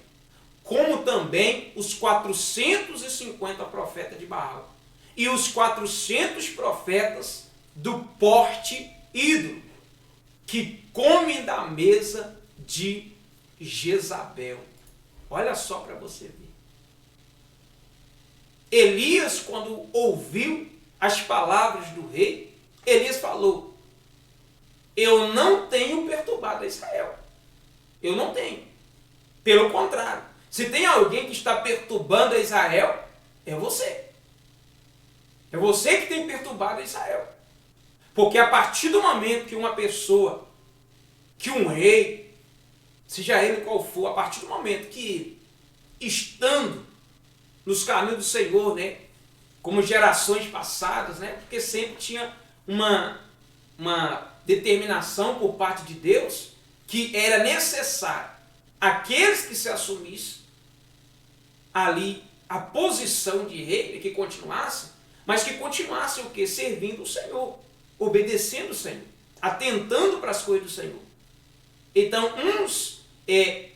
como também os 450 profetas de Baal e os 400 profetas do porte ídolo, que comem da mesa de Jezabel. Olha só para você ver. Elias, quando ouviu as palavras do rei, Elias falou: eu não tenho perturbado a Israel. Eu não tenho. Pelo contrário, se tem alguém que está perturbando a Israel, é você. É você que tem perturbado a Israel. Porque a partir do momento que uma pessoa, que um rei, seja ele qual for, a partir do momento que, estando nos caminhos do Senhor, né, como gerações passadas, né, porque sempre tinha uma determinação por parte de Deus que era necessário aqueles que se assumissem ali a posição de rei, que continuassem, mas que continuassem o quê? Servindo o Senhor, obedecendo o Senhor, atentando para as coisas do Senhor. Então, uns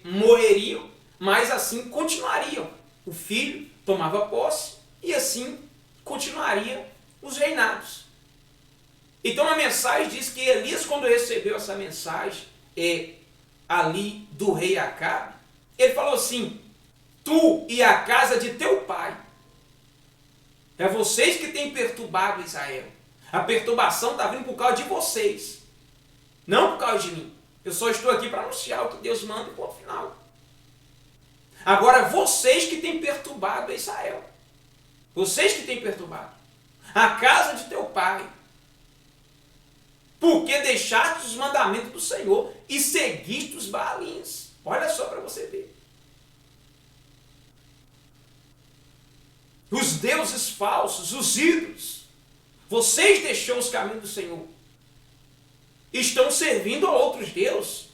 morreriam, mas assim continuariam. O filho tomava posse e assim continuaria os reinados. Então a mensagem diz que Elias, quando recebeu essa mensagem ali do rei Acabe, ele falou assim: tu e a casa de teu pai, é vocês que têm perturbado Israel. A perturbação está vindo por causa de vocês, não por causa de mim. Eu só estou aqui para anunciar o que Deus manda e ponto final. Agora, vocês que têm perturbado Israel. Vocês que têm perturbado a casa de teu pai. Porque deixaste os mandamentos do Senhor e seguiste os Baalins. Olha só para você ver. Os deuses falsos, os ídolos. Vocês deixaram os caminhos do Senhor. Estão servindo a outros deuses.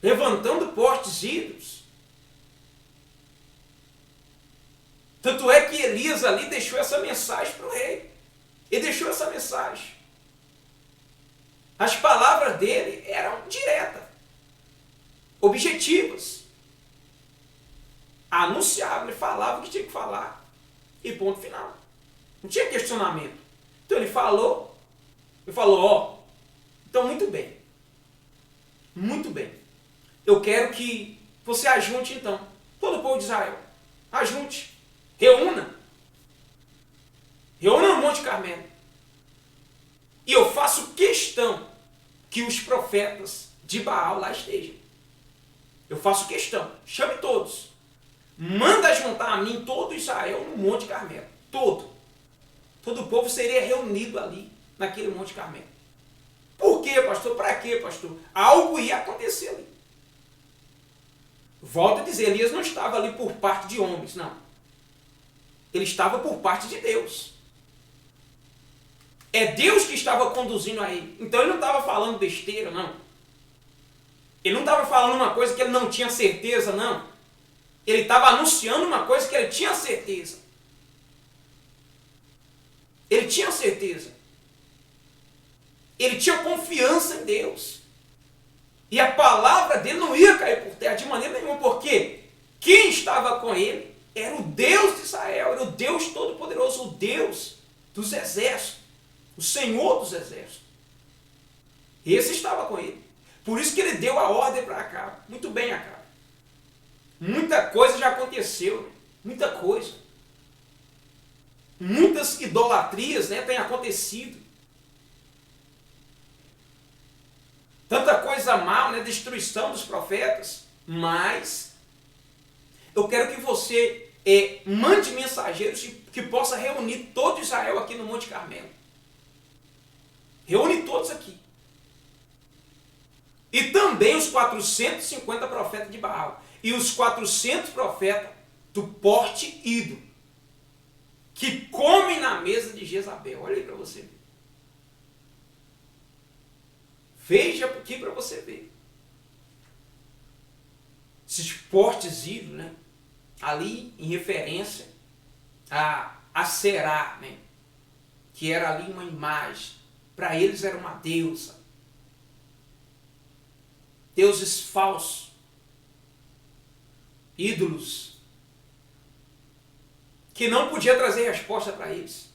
Levantando postes ídolos. Tanto é que Elias ali deixou essa mensagem para o rei. Ele deixou essa mensagem. As palavras dele eram diretas, objetivas. Anunciava, ele falava o que tinha que falar. E ponto final. Não tinha questionamento. Então ele falou, ó, então muito bem. Muito bem. Eu quero que você ajunte então todo o povo de Israel. Ajunte. Reúna no Monte Carmelo. E eu faço questão que os profetas de Baal lá estejam. Eu faço questão. Chame todos. Manda juntar a mim todo Israel no Monte Carmelo. Todo. Todo o povo seria reunido ali, naquele Monte Carmelo. Por quê, pastor? Para quê, pastor? Algo ia acontecer ali. Volto a dizer, Elias não estava ali por parte de homens, não. Ele estava por parte de Deus. É Deus que estava conduzindo a ele. Então ele não estava falando besteira, não. Ele não estava falando uma coisa que ele não tinha certeza, não. Ele estava anunciando uma coisa que ele tinha certeza. Ele tinha certeza. Ele tinha confiança em Deus. E a palavra dele não ia cair por terra de maneira nenhuma, porque quem estava com ele era o Deus de Israel, era o Deus Todo-Poderoso, o Deus dos exércitos, o Senhor dos exércitos. Esse estava com ele. Por isso que ele deu a ordem para Acabe. Muito bem, Acabe. Muita coisa já aconteceu, né? Muita coisa. Muitas idolatrias, né, têm acontecido. Tanta coisa mal, né, destruição dos profetas. Mas eu quero que você mande mensageiros que possa reunir todo Israel aqui no Monte Carmelo. Reúne todos aqui. E também os 450 profetas de Baal. E os 400 profetas do porte ídolo. Que comem na mesa de Jezabel. Olha aí para você ver. Veja aqui para você ver. Esses portes ídolos, né? Ali em referência a Será, né? Que era ali uma imagem. Para eles era uma deusa. Deuses falsos. Ídolos. Que não podia trazer resposta para eles.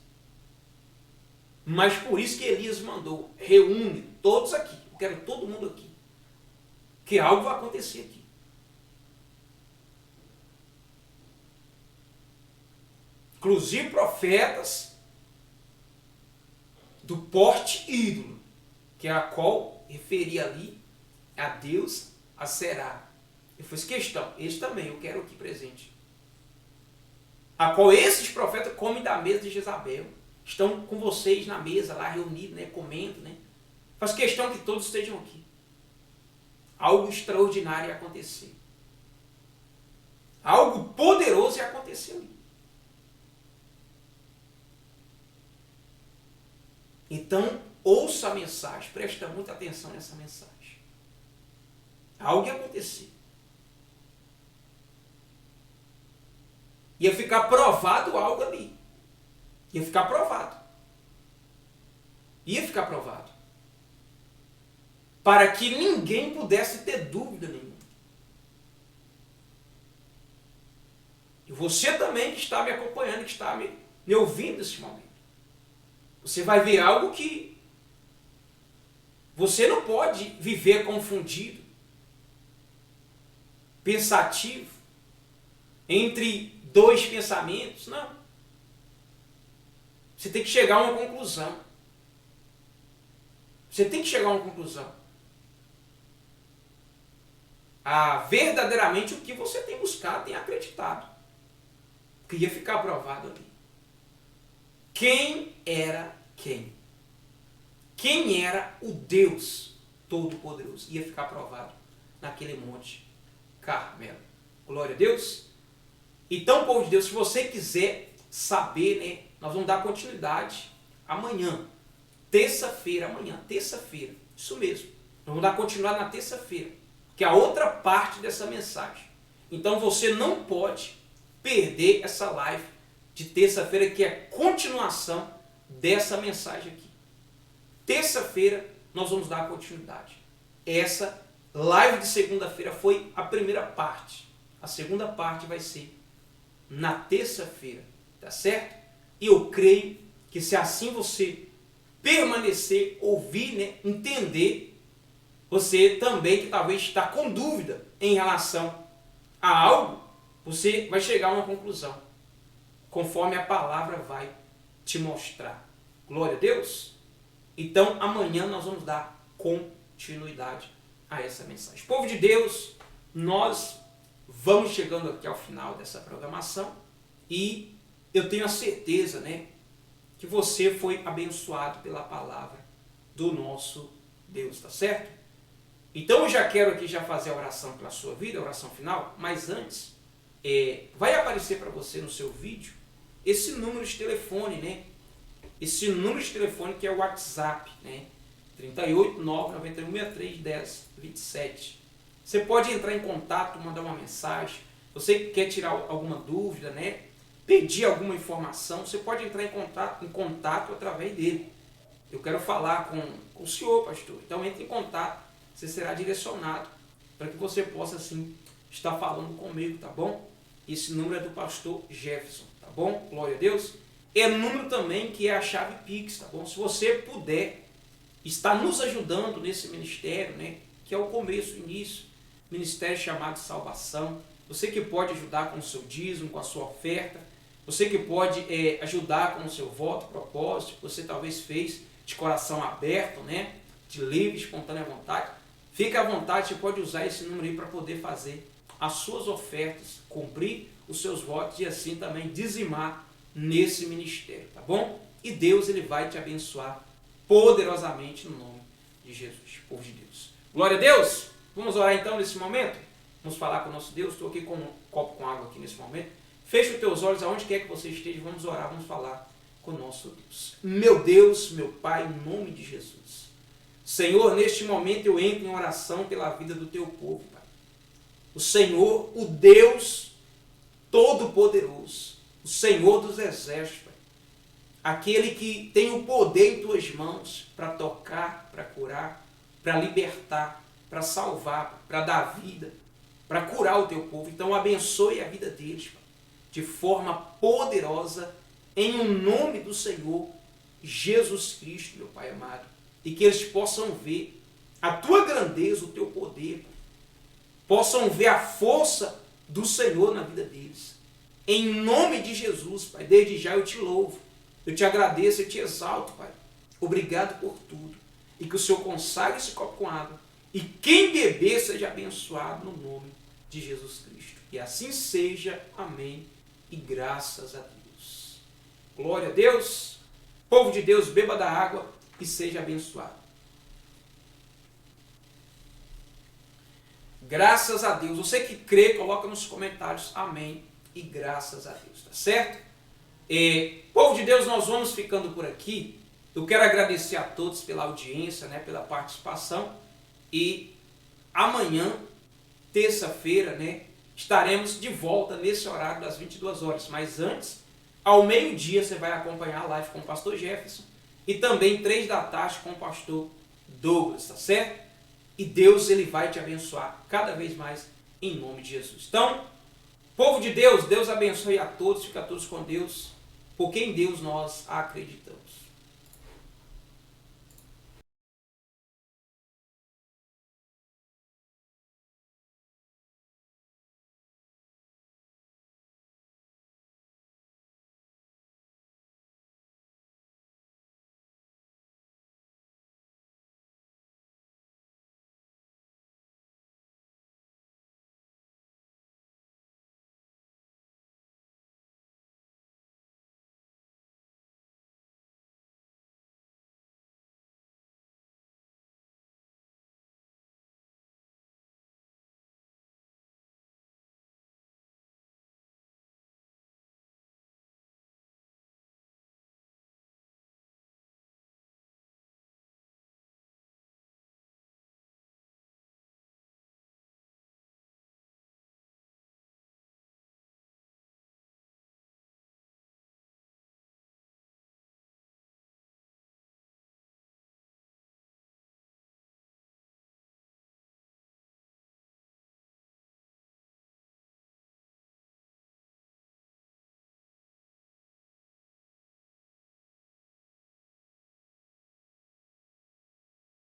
Mas por isso que Elias mandou, reúne todos aqui. Eu quero todo mundo aqui. Que algo vai acontecer aqui. inclusive profetas do porte ídolo, que é a qual referia ali a Deus, a Será. E foi questão, esse também eu quero aqui presente. A qual esses profetas comem da mesa de Jezabel. Estão com vocês na mesa lá reunidos, né, comendo, né? Faz questão que todos estejam aqui. Algo extraordinário ia acontecer. Algo poderoso ia acontecer ali. Então, ouça a mensagem, presta muita atenção nessa mensagem. Algo ia acontecer. Ia ficar provado algo ali. Ia ficar provado. Ia ficar provado. Para que ninguém pudesse ter dúvida nenhuma. E você também que está me acompanhando, que está me ouvindo nesse momento. Você vai ver algo que você não pode viver confundido, pensativo, entre dois pensamentos, não. Você tem que chegar a uma conclusão. Você tem que chegar a uma conclusão. Verdadeiramente o que você tem buscado, tem acreditado. Que ia ficar provado ali. Quem era quem? Quem era o Deus Todo-Poderoso? Ia ficar provado naquele monte Carmelo. Glória a Deus. Então, povo de Deus, se você quiser saber, né, nós vamos dar continuidade amanhã. Terça-feira, terça-feira. Isso mesmo. Nós vamos dar continuidade na terça-feira. Que é a outra parte dessa mensagem. Então, você não pode perder essa live de terça-feira, que é continuação dessa mensagem aqui. Terça-feira nós vamos dar continuidade. Essa live de segunda-feira foi a primeira parte. A segunda parte vai ser na terça-feira, tá certo? E eu creio que se assim você permanecer, ouvir, né, entender, você também que talvez está com dúvida em relação a algo, você vai chegar a uma conclusão, conforme a palavra vai te mostrar. Glória a Deus. Então, amanhã nós vamos dar continuidade a essa mensagem. Povo de Deus, nós vamos chegando aqui ao final dessa programação e eu tenho a certeza, né, que você foi abençoado pela palavra do nosso Deus, tá certo? Então, eu já quero aqui já fazer a oração pela sua vida, a oração final, mas antes, vai aparecer para você no seu vídeo esse número de telefone, né? Esse número de telefone que é o WhatsApp, né? 38991631027. Você pode entrar em contato, mandar uma mensagem. Você que quer tirar alguma dúvida, né? Pedir alguma informação, você pode entrar em contato através dele. Eu quero falar com o senhor, pastor. Então entre em contato, você será direcionado para que você possa assim estar falando comigo, tá bom? Esse número é do pastor Jefferson, tá bom? Glória a Deus. É número também que é a chave Pix, tá bom? Se você puder estar nos ajudando nesse ministério, né? Que é o começo, o início, ministério chamado Salvação. Você que pode ajudar com o seu dízimo, com a sua oferta. Você que pode ajudar com o seu voto, propósito, que você talvez fez de coração aberto, né? De livre, espontânea vontade. Fique à vontade, você pode usar esse número aí para poder fazer as suas ofertas, cumprir os seus votos e assim também dizimar nesse ministério, tá bom? E Deus ele vai te abençoar poderosamente no nome de Jesus, povo de Deus. Glória a Deus! Vamos orar então nesse momento? Vamos falar com o nosso Deus. Estou aqui com um copo com água aqui nesse momento. Feche os teus olhos aonde quer que você esteja. Vamos orar, vamos falar com o nosso Deus. Meu Deus, meu Pai, em nome de Jesus. Senhor, neste momento eu entro em oração pela vida do teu povo, Pai. O Senhor, o Deus Todo-Poderoso, o Senhor dos Exércitos, Pai. Aquele que tem o poder em tuas mãos para tocar, para curar, para libertar, para salvar, para dar vida, para curar o teu povo. Então abençoe a vida deles, Pai, de forma poderosa, em o nome do Senhor Jesus Cristo, meu Pai amado. E que eles possam ver a tua grandeza, o teu poder, Pai. Possam ver a força do Senhor na vida deles. Em nome de Jesus, Pai, desde já eu te louvo, eu te agradeço, eu te exalto, Pai. Obrigado por tudo. E que o Senhor consagre esse copo com água. E quem beber seja abençoado no nome de Jesus Cristo. E assim seja. Amém. E graças a Deus. Glória a Deus. Povo de Deus, beba da água e seja abençoado. Graças a Deus. Você que crê, coloca nos comentários. Amém. E graças a Deus. Tá certo? Povo de Deus, nós vamos ficando por aqui. Eu quero agradecer a todos pela audiência, né, pela participação. E amanhã, terça-feira, né, estaremos de volta nesse horário das 22 horas. Mas antes, ao meio-dia, você vai acompanhar a live com o pastor Jefferson. E também 3 da tarde com o pastor Douglas, tá certo? E Deus, ele vai te abençoar cada vez mais em nome de Jesus. Então, povo de Deus, Deus abençoe a todos. Fica todos com Deus, porque em Deus nós acreditamos.